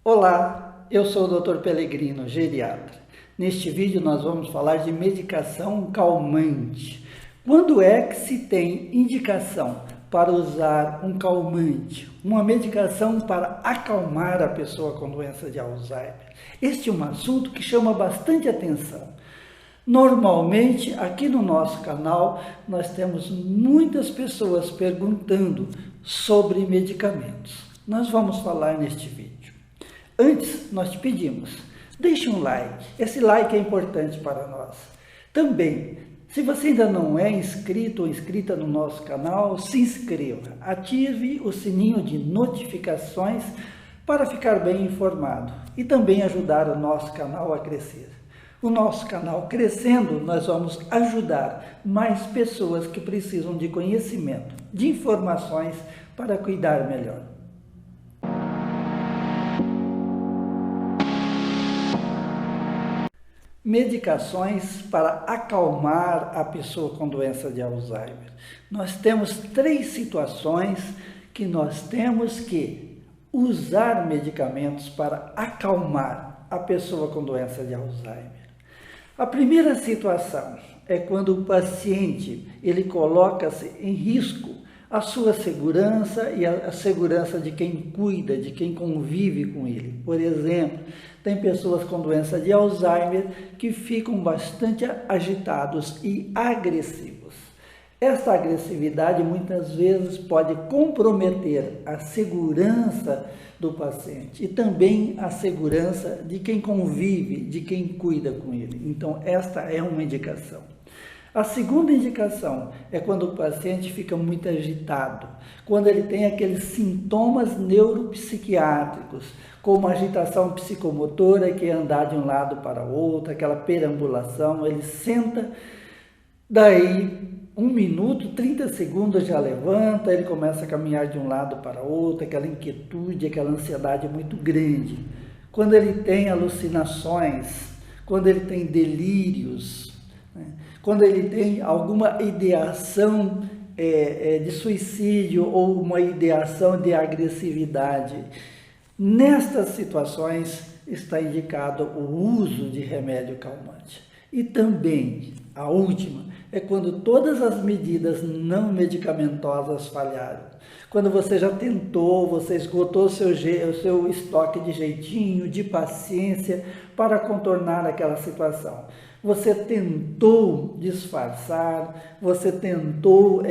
Olá, eu sou o Dr. Pellegrino, geriatra. Neste vídeo nós vamos falar de medicação calmante. Quando é que se tem indicação para usar um calmante, uma medicação para acalmar a pessoa com doença de Alzheimer? Este é um assunto que chama bastante atenção. Normalmente, aqui no nosso canal, nós temos muitas pessoas perguntando sobre medicamentos. Nós vamos falar neste vídeo. Antes, nós te pedimos, deixe um like. Esse like é importante para nós. Também, se você ainda não é inscrito ou inscrita no nosso canal, se inscreva. Ative o sininho de notificações para ficar bem informado e também ajudar o nosso canal a crescer. O nosso canal crescendo, nós vamos ajudar mais pessoas que precisam de conhecimento, de informações para cuidar melhor. Medicações para acalmar a pessoa com doença de Alzheimer. Nós temos 3 situações que nós temos que usar medicamentos para acalmar a pessoa com doença de Alzheimer. A primeira situação é quando o paciente ele coloca-se em risco a sua segurança e a segurança de quem cuida, de quem convive com ele. Por exemplo, tem pessoas com doença de Alzheimer que ficam bastante agitados e agressivos. Essa agressividade muitas vezes pode comprometer a segurança do paciente e também a segurança de quem convive, de quem cuida com ele. Então, esta é uma indicação. A segunda indicação é quando o paciente fica muito agitado, quando ele tem aqueles sintomas neuropsiquiátricos, como agitação psicomotora, que é andar de um lado para o outro, aquela perambulação, ele senta, daí 1 minuto, 30 segundos já levanta, ele começa a caminhar de um lado para o outro, aquela inquietude, aquela ansiedade muito grande. Quando ele tem alucinações, quando ele tem delírios, né? Quando ele tem alguma ideação de suicídio ou uma ideação de agressividade. Nestas situações está indicado o uso de remédio calmante. E também, a última, é quando todas as medidas não medicamentosas falharam. Quando você já tentou, você esgotou o seu estoque de jeitinho, de paciência para contornar aquela situação. Você tentou disfarçar, você tentou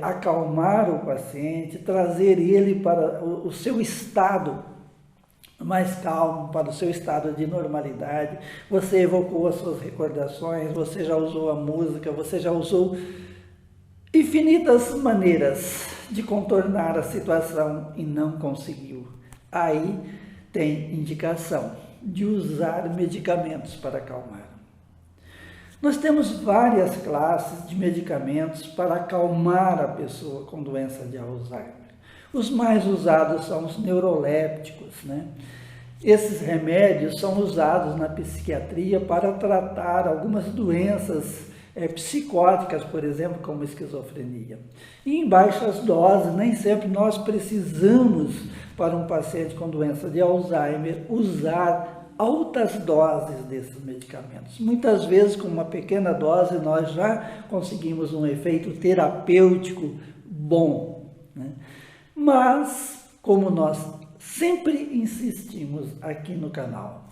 acalmar o paciente, trazer ele para o seu estado mais calmo, para o seu estado de normalidade. Você evocou as suas recordações, você já usou a música, você já usou infinitas maneiras de contornar a situação e não conseguiu. Aí tem indicação de usar medicamentos para acalmar. Nós temos várias classes de medicamentos para acalmar a pessoa com doença de Alzheimer. Os mais usados são os neurolépticos, né? Esses remédios são usados na psiquiatria para tratar algumas doenças psicóticas, por exemplo, como esquizofrenia. E em baixas doses, nem sempre nós precisamos, para um paciente com doença de Alzheimer, usar altas doses desses medicamentos. Muitas vezes, com uma pequena dose, nós já conseguimos um efeito terapêutico bom, né? Mas, como nós sempre insistimos aqui no canal,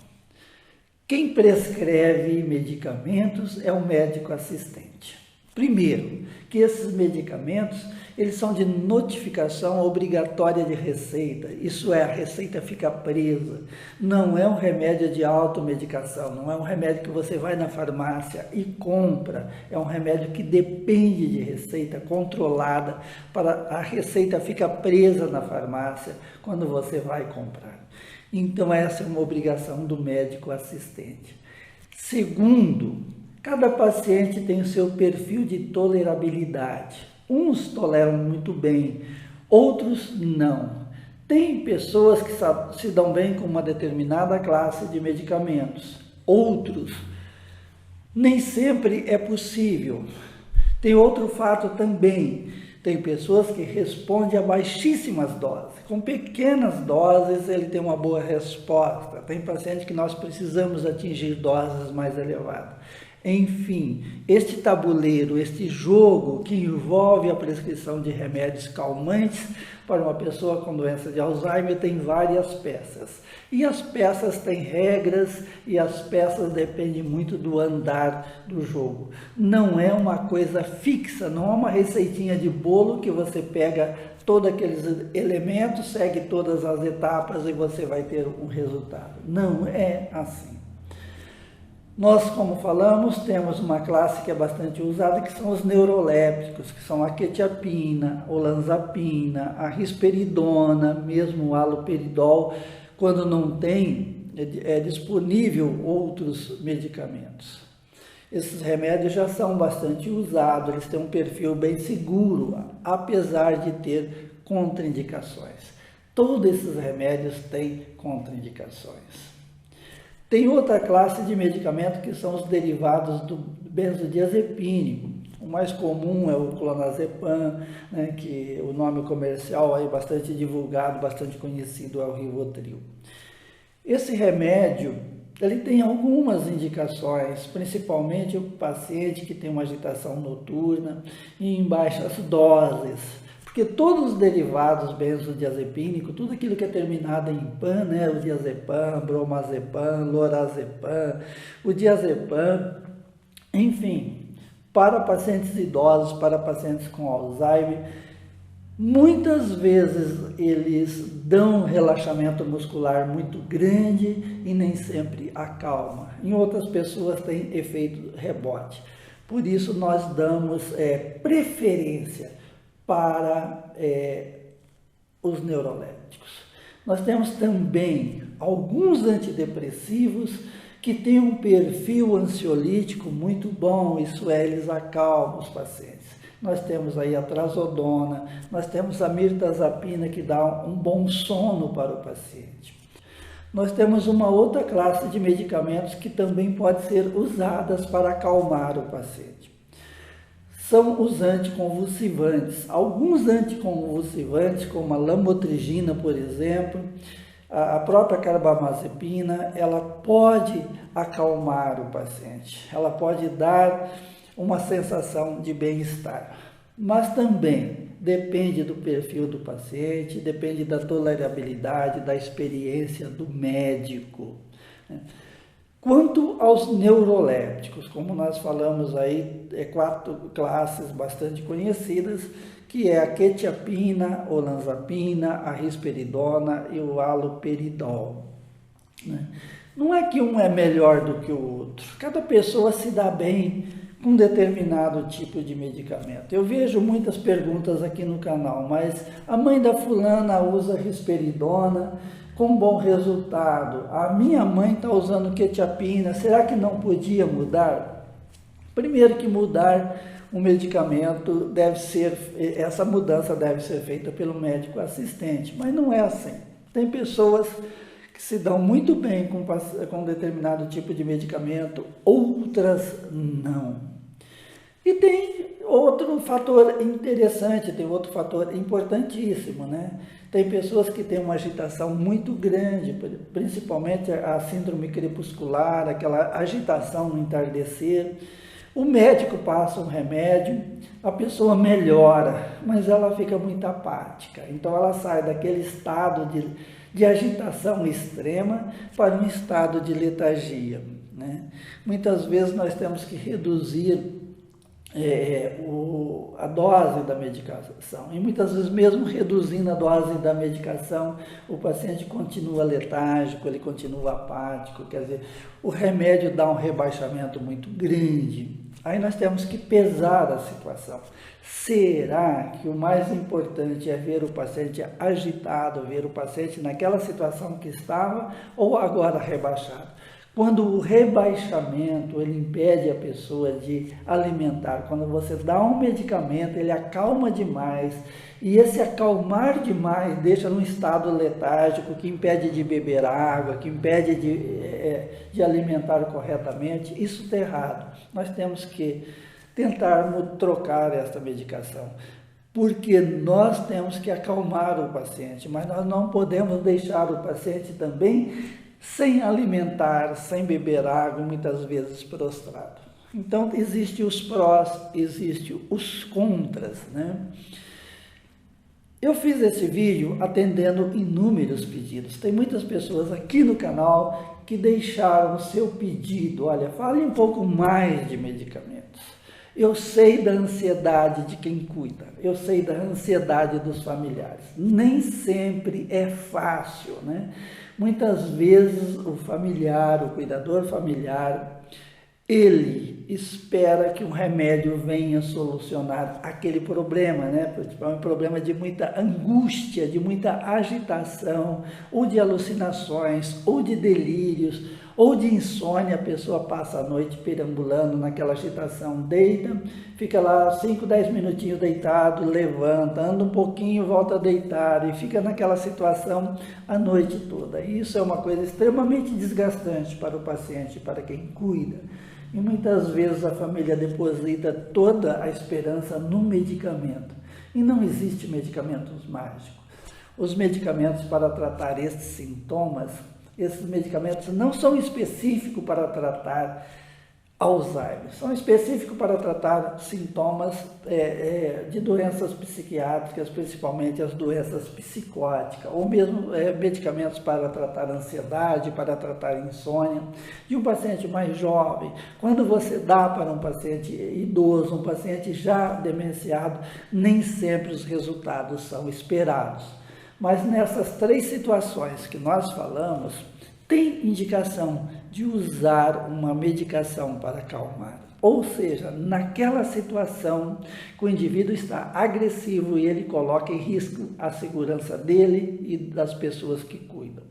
quem prescreve medicamentos é o médico assistente. Primeiro, que esses medicamentos, eles são de notificação obrigatória de receita, isso é, a receita fica presa, não é um remédio de automedicação, não é um remédio que você vai na farmácia e compra, é um remédio que depende de receita controlada, para a receita fica presa na farmácia quando você vai comprar. Então essa é uma obrigação do médico assistente. Segundo, cada paciente tem o seu perfil de tolerabilidade. Uns toleram muito bem, outros não. Tem pessoas que se dão bem com uma determinada classe de medicamentos, outros nem sempre é possível. Tem outro fato também, Tem pessoas que respondem a baixíssimas doses. Com pequenas doses ele tem uma boa resposta. Tem paciente que nós precisamos atingir doses mais elevadas. Enfim, este tabuleiro, este jogo que envolve a prescrição de remédios calmantes para uma pessoa com doença de Alzheimer tem várias peças. E as peças têm regras e as peças dependem muito do andar do jogo. Não é uma coisa fixa, não é uma receitinha de bolo que você pega todos aqueles elementos, segue todas as etapas e você vai ter um resultado. Não é assim. Nós, como falamos, temos uma classe que é bastante usada, que são os neurolépticos, que são a quetiapina, olanzapina, a risperidona, mesmo o haloperidol, quando não tem, é disponível outros medicamentos. Esses remédios já são bastante usados, eles têm um perfil bem seguro, apesar de ter contraindicações. Todos esses remédios têm contraindicações. Tem outra classe de medicamentos que são os derivados do benzodiazepínico. O mais comum é o clonazepam, né, que o nome comercial é bastante divulgado, bastante conhecido, é o Rivotril. Esse remédio, ele tem algumas indicações, principalmente o paciente que tem uma agitação noturna e em baixas doses. Porque todos os derivados benzodiazepínicos, tudo aquilo que é terminado em pan, né, o diazepam, bromazepam, lorazepam, o diazepam, enfim, para pacientes idosos, para pacientes com Alzheimer, muitas vezes eles dão um relaxamento muscular muito grande e nem sempre acalma. Em outras pessoas tem efeito rebote. Por isso nós damos preferência para os neurolépticos. Nós temos também alguns antidepressivos que têm um perfil ansiolítico muito bom, isso é, eles acalmam os pacientes. Nós temos aí a trazodona, nós temos a mirtazapina, que dá um bom sono para o paciente. Nós temos uma outra classe de medicamentos que também pode ser usadas para acalmar o paciente. São os anticonvulsivantes. Alguns anticonvulsivantes, como a lamotrigina, por exemplo, a própria carbamazepina, ela pode acalmar o paciente, ela pode dar uma sensação de bem-estar, mas também depende do perfil do paciente, depende da tolerabilidade, da experiência do médico. Quanto aos neurolépticos, como nós falamos aí, 4 classes bastante conhecidas, que é a quetiapina, olanzapina, a risperidona e o haloperidol. Não é que um é melhor do que o outro, cada pessoa se dá bem com um determinado tipo de medicamento. Eu vejo muitas perguntas aqui no canal, mas a mãe da fulana usa risperidona com bom resultado. A minha mãe está usando quetiapina, será que não podia mudar? Primeiro que mudar o medicamento deve ser, essa mudança deve ser feita pelo médico assistente, mas não é assim. Tem pessoas que se dão muito bem com determinado tipo de medicamento, outras não. E tem outro fator interessante, tem outro fator importantíssimo, né? Tem pessoas que têm uma agitação muito grande, principalmente a síndrome crepuscular, aquela agitação no entardecer. O médico passa um remédio, a pessoa melhora, mas ela fica muito apática. Então ela sai daquele estado de agitação extrema para um estado de letargia, né? Muitas vezes nós temos que reduzir a dose da medicação, e muitas vezes mesmo reduzindo a dose da medicação, o paciente continua letárgico, ele continua apático, quer dizer, o remédio dá um rebaixamento muito grande. Aí nós temos que pesar a situação. Será que o mais importante é ver o paciente agitado, ver o paciente naquela situação que estava ou agora rebaixado? Quando o rebaixamento ele impede a pessoa de alimentar, quando você dá um medicamento, ele acalma demais, e esse acalmar demais deixa num estado letárgico que impede de beber água, que impede de alimentar corretamente, isso está errado. Nós temos que tentar trocar essa medicação. porque nós temos que acalmar o paciente, mas nós não podemos deixar o paciente também sem alimentar, sem beber água, muitas vezes prostrado. Então, existem os prós, existem os contras, né? Eu fiz esse vídeo atendendo inúmeros pedidos. Tem muitas pessoas aqui no canal que deixaram o seu pedido. Olha, fale um pouco mais de medicamentos. Eu sei da ansiedade de quem cuida, eu sei da ansiedade dos familiares. Nem sempre é fácil, né? Muitas vezes o familiar, o cuidador familiar, ele espera que um remédio venha solucionar aquele problema, né? É um problema de muita angústia, de muita agitação, ou de alucinações, ou de delírios, ou de insônia. A pessoa passa a noite perambulando naquela agitação, deita, fica lá 5, 10 minutinhos deitado, levanta, anda um pouquinho, volta a deitar e fica naquela situação a noite toda. Isso é uma coisa extremamente desgastante para o paciente, para quem cuida. E muitas vezes a família deposita toda a esperança no medicamento. E não existe medicamentos mágicos. Os medicamentos para tratar esses sintomas, esses medicamentos não são específicos para tratar Alzheimer, são específicos para tratar sintomas de doenças psiquiátricas, principalmente as doenças psicóticas, ou mesmo medicamentos para tratar ansiedade, para tratar insônia, de um paciente mais jovem. Quando você dá para um paciente idoso, um paciente já demenciado, nem sempre os resultados são esperados. Mas nessas 3 situações que nós falamos, tem indicação de usar uma medicação para acalmar. Ou seja, naquela situação que o indivíduo está agressivo e ele coloca em risco a segurança dele e das pessoas que cuidam.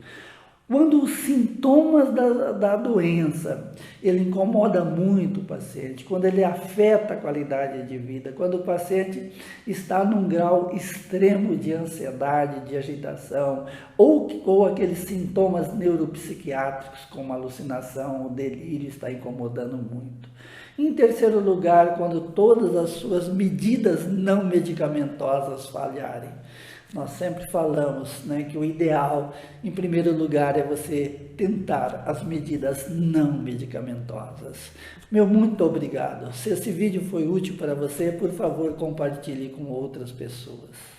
Quando os sintomas da doença, ele incomoda muito o paciente, quando ele afeta a qualidade de vida, quando o paciente está num grau extremo de ansiedade, de agitação, ou aqueles sintomas neuropsiquiátricos, como alucinação, o delírio está incomodando muito. Em terceiro lugar, quando todas as suas medidas não medicamentosas falharem. Nós sempre falamos, né, que o ideal, em primeiro lugar, é você tentar as medidas não medicamentosas. Meu muito obrigado. Se esse vídeo foi útil para você, por favor, compartilhe com outras pessoas.